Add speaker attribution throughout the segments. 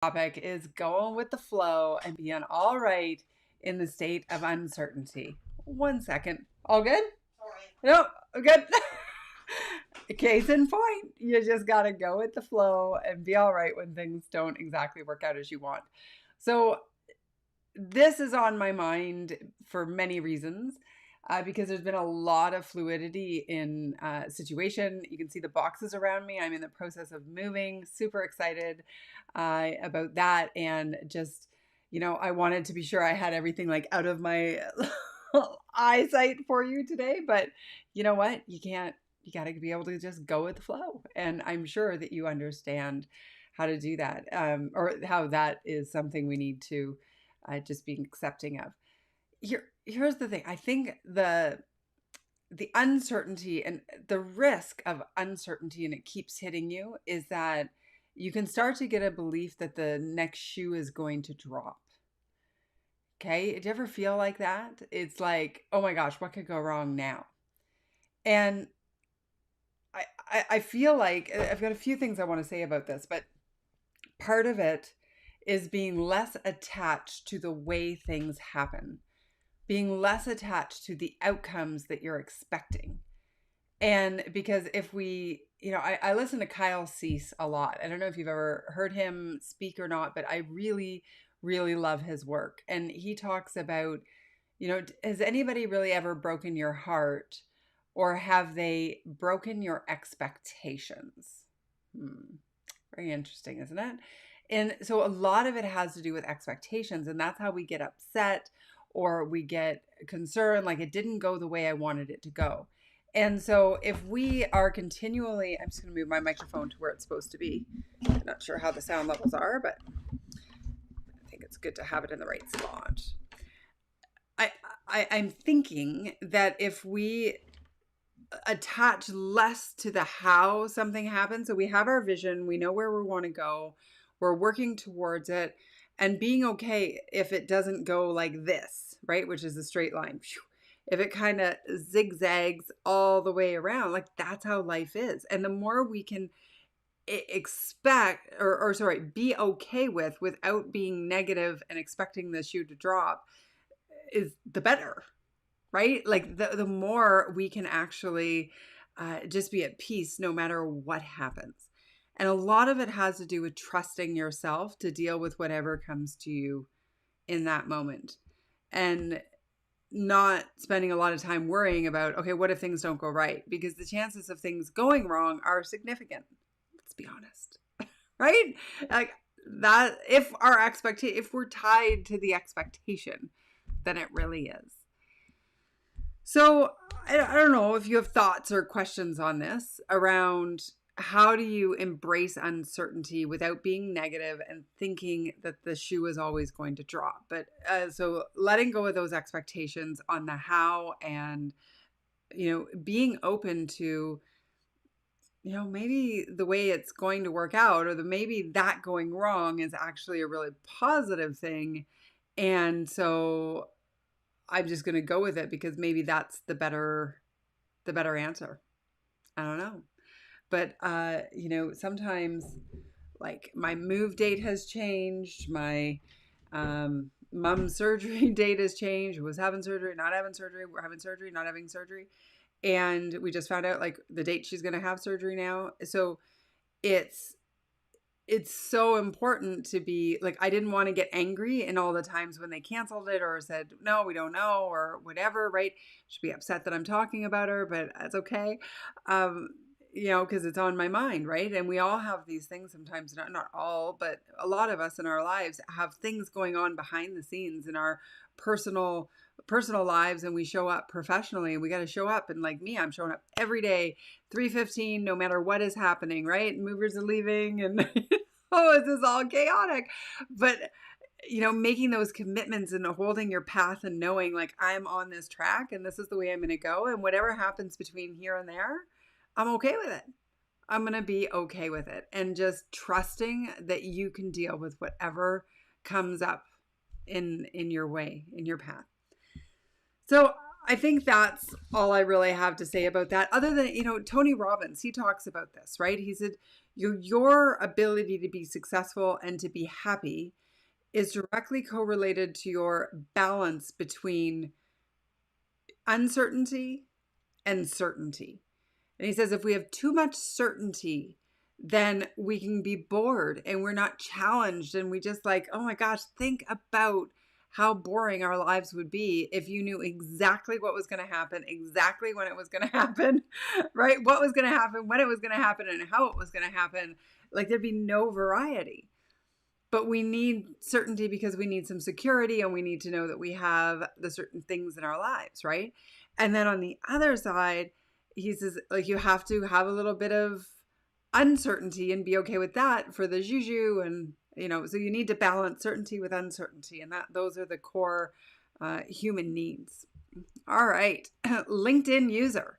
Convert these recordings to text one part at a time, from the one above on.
Speaker 1: Topic is going with the flow and being all right in the state of uncertainty. 1 second. All good? No, good. Case in point, you just got to go with the flow and be all right when things don't exactly work out as you want. So, this is on my mind for many reasons. Because there's been a lot of fluidity in situation. You can see the boxes around me. I'm in the process of moving. Super excited about that, and just I wanted to be sure I had everything like out of my eyesight for you today. But you know what? You can't. You got to be able to just go with the flow, and I'm sure that you understand how to do that, or how that is something we need to just be accepting of. Here's the thing. I think the uncertainty and the risk of uncertainty, and it keeps hitting you, is that you can start to get a belief that the next shoe is going to drop. Okay? Do you ever feel like that? It's like, oh my gosh, what could go wrong now? And I feel like I've got a few things I want to say about this, but part of it is being less attached to the way things happen, being less attached to the outcomes that you're expecting. And because if we, I listen to Kyle Cease a lot. I don't know if you've ever heard him speak or not, but I really, really love his work. And he talks about, has anybody really ever broken your heart, or have they broken your expectations? Very interesting, isn't it? And so a lot of it has to do with expectations, and that's how we get upset or we get concerned, like it didn't go the way I wanted it to go. And so if we are continually, I'm just going to move my microphone to where it's supposed to be. I'm not sure how the sound levels are, but I think it's good to have it in the right spot. I'm thinking that if we attach less to the how something happens, so we have our vision, we know where we want to go, we're working towards it, and being okay if it doesn't go like this, right? Which is a straight line. If it kind of zigzags all the way around, like that's how life is. And the more we can expect, or sorry, be okay with without being negative and expecting the shoe to drop, is the better, right? Like the more we can actually just be at peace no matter what happens. And a lot of it has to do with trusting yourself to deal with whatever comes to you in that moment, and not spending a lot of time worrying about, okay, what if things don't go right? Because the chances of things going wrong are significant. Let's be honest, right? Like that, if we're tied to the expectation, then it really is. So I don't know if you have thoughts or questions on this around how do you embrace uncertainty without being negative and thinking that the shoe is always going to drop. But so letting go of those expectations on the how, and being open to maybe the way it's going to work out, or maybe that going wrong is actually a really positive thing, and so I'm just going to go with it because maybe that's the better answer. I don't know. But, sometimes like my move date has changed. My mom's surgery date has changed. Was having surgery, not having surgery. We're having surgery, not having surgery. And we just found out like the date she's going to have surgery now. So it's so important to be like, I didn't want to get angry in all the times when they canceled it or said, no, we don't know, or whatever, right? Should be upset that I'm talking about her, but that's okay. Because it's on my mind, right? And we all have these things sometimes, not all, but a lot of us in our lives have things going on behind the scenes in our personal lives, and we show up professionally, and we got to show up. And like me, I'm showing up every day, 3:15, no matter what is happening, right? Movers are leaving, and oh, this is all chaotic. But making those commitments and holding your path and knowing like I'm on this track and this is the way I'm going to go, and whatever happens between here and there, I'm okay with it. I'm going to be okay with it, and just trusting that you can deal with whatever comes up in your way, in your path. So I think that's all I really have to say about that. Other than, Tony Robbins, he talks about this, right? He said, your ability to be successful and to be happy is directly correlated to your balance between uncertainty and certainty. And he says if we have too much certainty, then we can be bored and we're not challenged. And we just like, oh my gosh, think about how boring our lives would be if you knew exactly what was going to happen, exactly when it was going to happen, right? What was going to happen, when it was going to happen, and how it was going to happen. Like there'd be no variety. But we need certainty because we need some security and we need to know that we have the certain things in our lives, right? And then on the other side, he says, like, you have to have a little bit of uncertainty and be okay with that for the juju. And, so you need to balance certainty with uncertainty. And those are the core human needs. All right. LinkedIn user.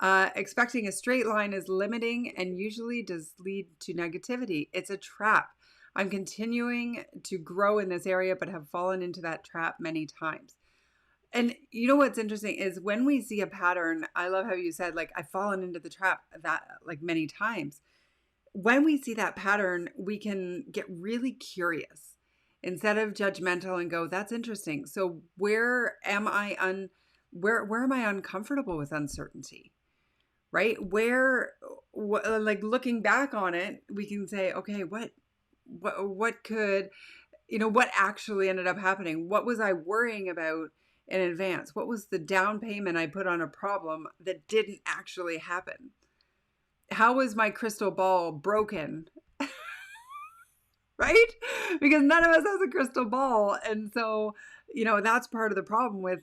Speaker 1: Expecting a straight line is limiting and usually does lead to negativity. It's a trap. I'm continuing to grow in this area, but have fallen into that trap many times. And you know what's interesting is when we see a pattern, I love how you said, like, I've fallen into the trap that like many times. When we see that pattern, we can get really curious instead of judgmental and go, that's interesting. So where am I uncomfortable with uncertainty? Right? Like looking back on it, we can say, okay, what could, what actually ended up happening? What was I worrying about in advance? What was the down payment I put on a problem that didn't actually happen? How was my crystal ball broken? Right? Because none of us has a crystal ball. And so, that's part of the problem with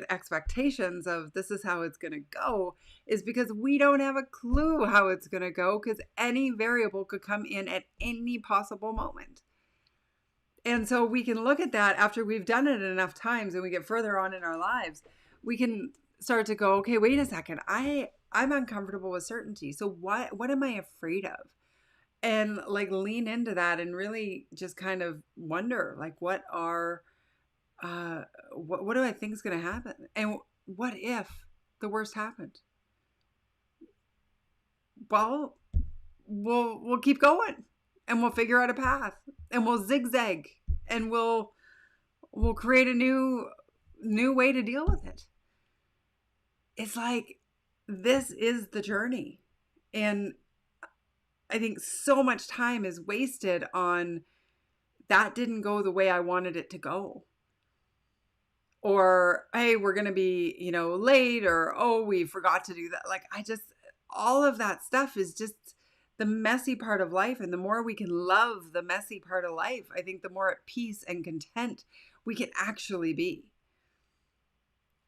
Speaker 1: expectations of this is how it's going to go, is because we don't have a clue how it's going to go, because any variable could come in at any possible moment. And so we can look at that after we've done it enough times and we get further on in our lives. We can start to go, okay, wait a second. I'm uncomfortable with certainty. So what am I afraid of? And like lean into that and really just kind of wonder, like, what do I think is going to happen? And what if the worst happened? Well, we'll keep going and we'll figure out a path and we'll zigzag and we'll create a new way to deal with it. It's like, this is the journey. And I think so much time is wasted on that didn't go the way I wanted it to go. Or, hey, we're going to be, late, or, oh, we forgot to do that. Like, all of that stuff is just the messy part of life. And the more we can love the messy part of life, I think the more at peace and content we can actually be.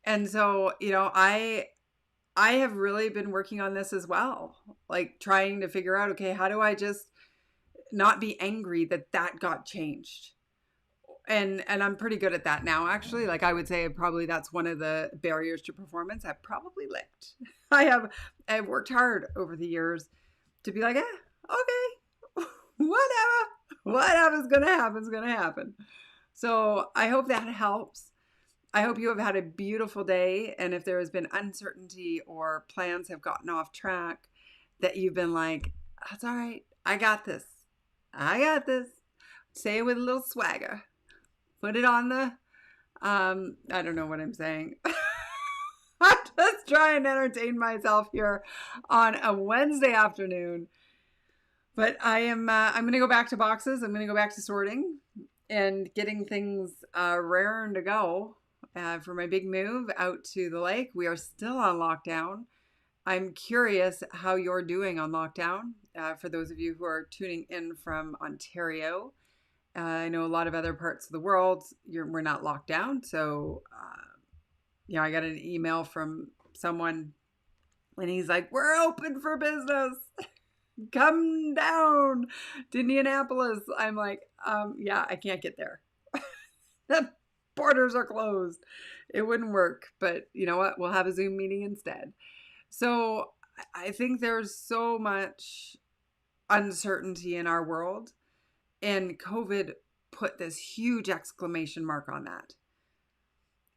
Speaker 1: And so, I have really been working on this as well, like trying to figure out, okay, how do I just not be angry that got changed? And I'm pretty good at that now, actually. Like, I would say probably that's one of the barriers to performance I've probably licked. I've worked hard over the years to be like, okay, whatever's going to happen is going to happen. So I hope that helps. I hope you have had a beautiful day. And if there has been uncertainty or plans have gotten off track, that you've been like, that's all right. I got this. Say it with a little swagger. Put it on the, I don't know what I'm saying. I'm just trying to entertain myself here on a Wednesday afternoon. But I'm going to go back to boxes. I'm going to go back to sorting and getting things raring to go for my big move out to the lake. We are still on lockdown. I'm curious how you're doing on lockdown. For those of you who are tuning in from Ontario, I know a lot of other parts of the world, we're not locked down. So, I got an email from someone and he's like, we're open for business. Come down to Indianapolis. I'm like, yeah, I can't get there. The borders are closed. It wouldn't work. But you know what? We'll have a Zoom meeting instead. So I think there's so much uncertainty in our world. And COVID put this huge exclamation mark on that.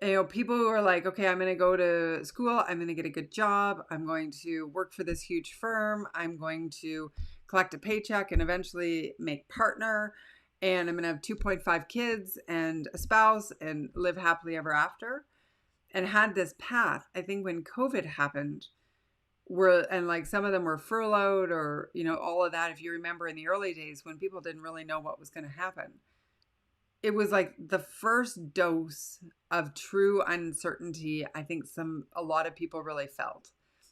Speaker 1: people who are like, okay, I'm going to go to school. I'm going to get a good job. I'm going to work for this huge firm. I'm going to collect a paycheck and eventually make partner. And I'm going to have 2.5 kids and a spouse and live happily ever after. And had this path. I think when COVID happened, and like some of them were furloughed or, all of that. If you remember in the early days when people didn't really know what was going to happen, it was like the first dose of true uncertainty. I think a lot of people really felt,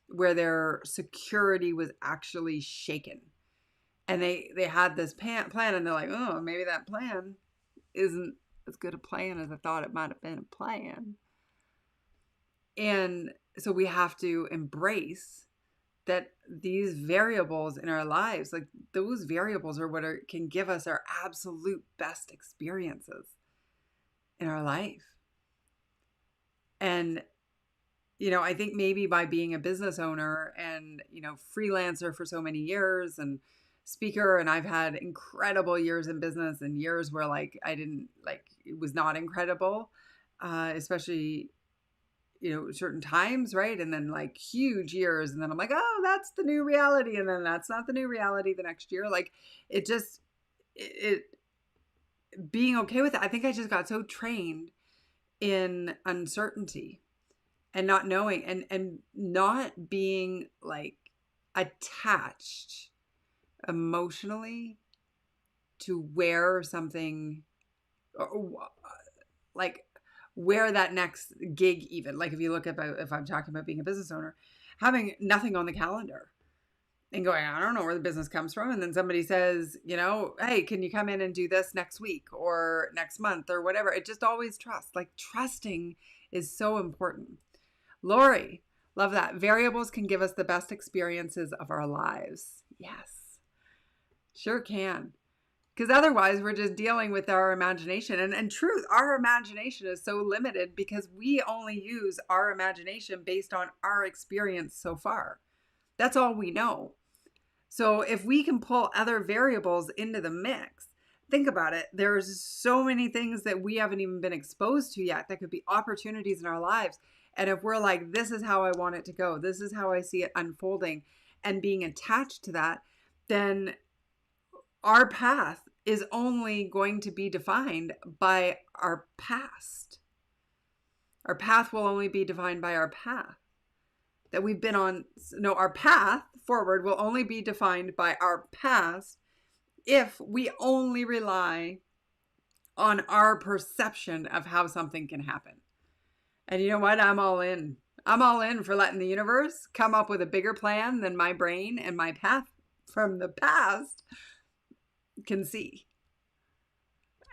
Speaker 1: where their security was actually shaken, and they had this plan, and they're like, oh, maybe that plan isn't as good a plan as I thought it might have been a plan. And so we have to embrace that these variables in our lives, like those variables are what can give us our absolute best experiences in our life. And, I think maybe by being a business owner and, freelancer for so many years and speaker, and I've had incredible years in business and years where it was not incredible, especially certain times, right? And then like huge years. And then I'm like, oh, that's the new reality. And then that's not the new reality the next year. Like it being okay with it. I think I just got so trained in uncertainty and not knowing and not being like attached emotionally to where something, like where that next gig, even like if you look at, if I'm talking about being a business owner, having nothing on the calendar and going, I don't know where the business comes from. And then somebody says, hey, can you come in and do this next week or next month or whatever? It just always trusting is so important. Lori, love that. Variables can give us the best experiences of our lives. Yes, sure can. Because otherwise we're just dealing with our imagination. And truth, our imagination is so limited because we only use our imagination based on our experience so far. That's all we know. So if we can pull other variables into the mix, think about it. There's so many things that we haven't even been exposed to yet that could be opportunities in our lives. And if we're like, this is how I want it to go, this is how I see it unfolding, and being attached to that, then our path is only going to be defined by our past. Our path will only be defined by our path that we've been on. No, our path forward will only be defined by our past if we only rely on our perception of how something can happen. And you know what? I'm all in. I'm all in for letting the universe come up with a bigger plan than my brain and my path from the past can see.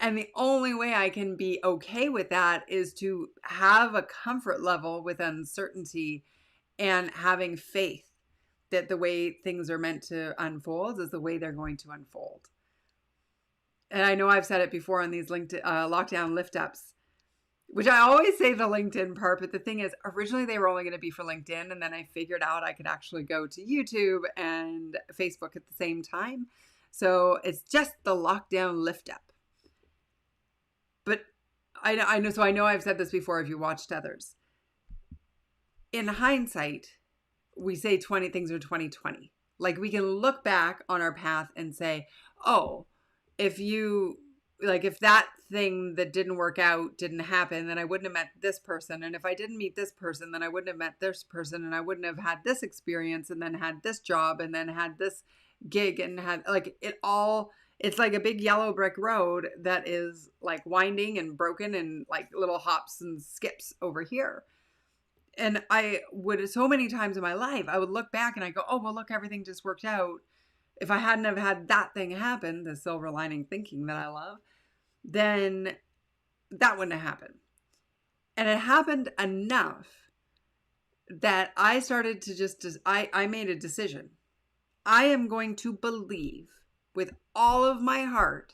Speaker 1: And the only way I can be okay with that is to have a comfort level with uncertainty and having faith that the way things are meant to unfold is the way they're going to unfold. And I know I've said it before on these LinkedIn lockdown lift ups, which I always say the LinkedIn part, but the thing is, originally they were only going to be for LinkedIn, and then I figured out I could actually go to YouTube and Facebook at the same time. So it's just the lockdown lift up. But I know I've said this before if you watched others. In hindsight, we say 20 things are 2020. Like we can look back on our path and say, oh, if that thing that didn't work out didn't happen, then I wouldn't have met this person. And if I didn't meet this person, then I wouldn't have met this person. And I wouldn't have had this experience and then had this job and then had this gig and had it's like a big yellow brick road that is like winding and broken and like little hops and skips over here. And I would, so many times in my life, I would look back and I go, oh, well, look, everything just worked out. If I hadn't have had that thing happen, the silver lining thinking that I love, then that wouldn't have happened. And it happened enough that I started to I made a decision. I am going to believe with all of my heart,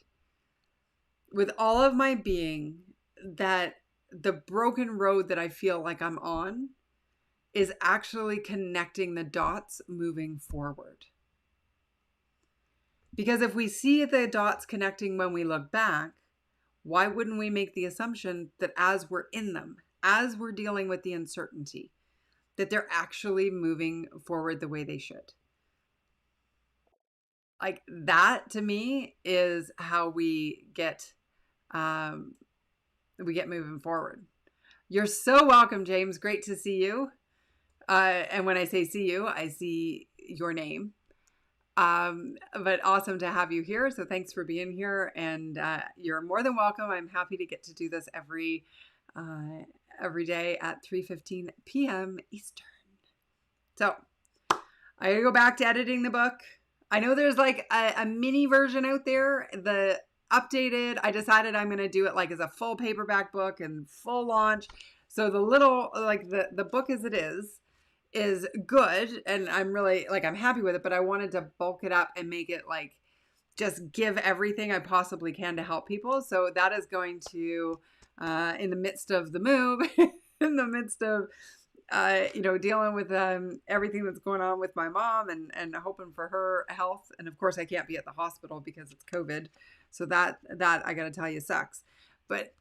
Speaker 1: with all of my being, that the broken road that I feel like I'm on is actually connecting the dots moving forward. Because if we see the dots connecting when we look back, why wouldn't we make the assumption that as we're in them, as we're dealing with the uncertainty, that they're actually moving forward the way they should. Like that to me is how um, we get moving forward. You're so welcome, James. Great to see you. And when I say see you, I see your name. But awesome to have you here. So thanks for being here, and you're more than welcome. I'm happy to get to do this every day at 3:15 p.m. Eastern. So I gotta go back to editing the book. I know there's like a mini version out there. The updated, I decided I'm gonna do it like as a full paperback book and full launch. So the little, like the book as it is good, and I'm really like I'm happy with it, but I wanted to bulk it up and make it like just give everything I possibly can to help people. So that is going to in the midst of the move, in the midst of dealing with everything that's going on with my mom, and hoping for her health. And of course, I can't be at the hospital because it's COVID. So that I got to tell you sucks. But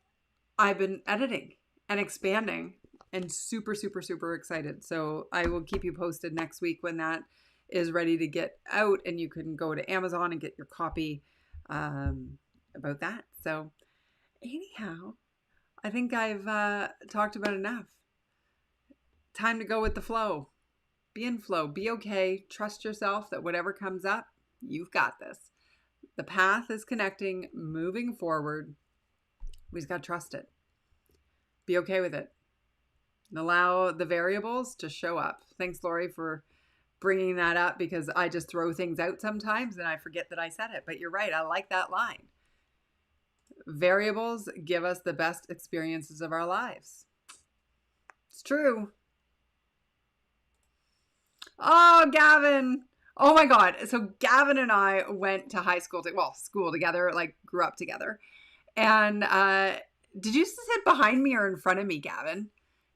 Speaker 1: I've been editing and expanding and super, super, super excited. So I will keep you posted next week when that is ready to get out, and you can go to Amazon and get your copy about that. So anyhow, I think I've talked about enough. Time to go with the flow. Be in flow. Be okay. Trust yourself that whatever comes up, you've got this. The path is connecting, moving forward. We just got to trust it. Be okay with it. And allow the variables to show up. Thanks, Lori, for bringing that up, because I just throw things out sometimes and I forget that I said it. But you're right. I like that line. Variables give us the best experiences of our lives. It's true. Oh, Gavin. Oh my God. So Gavin and I went to high school, school together, like grew up together. And did you sit behind me or in front of me, Gavin?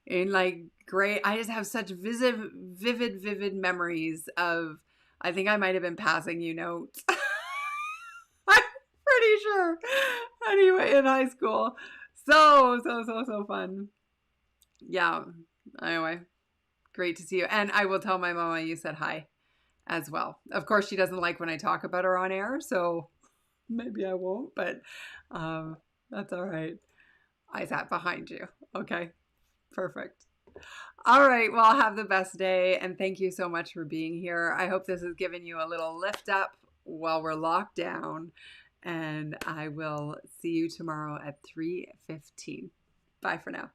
Speaker 1: In like great, I just have such vivid memories of, I think I might have been passing you notes. I'm pretty sure. Anyway, in high school. So fun. Yeah. Anyway, great to see you. And I will tell my mama you said hi as well. Of course, she doesn't like when I talk about her on air, so maybe I won't, but that's all right. I sat behind you. Okay, perfect. All right, well, have the best day, and thank you so much for being here. I hope this has given you a little lift up while we're locked down, and I will see you tomorrow at 3:15. Bye for now.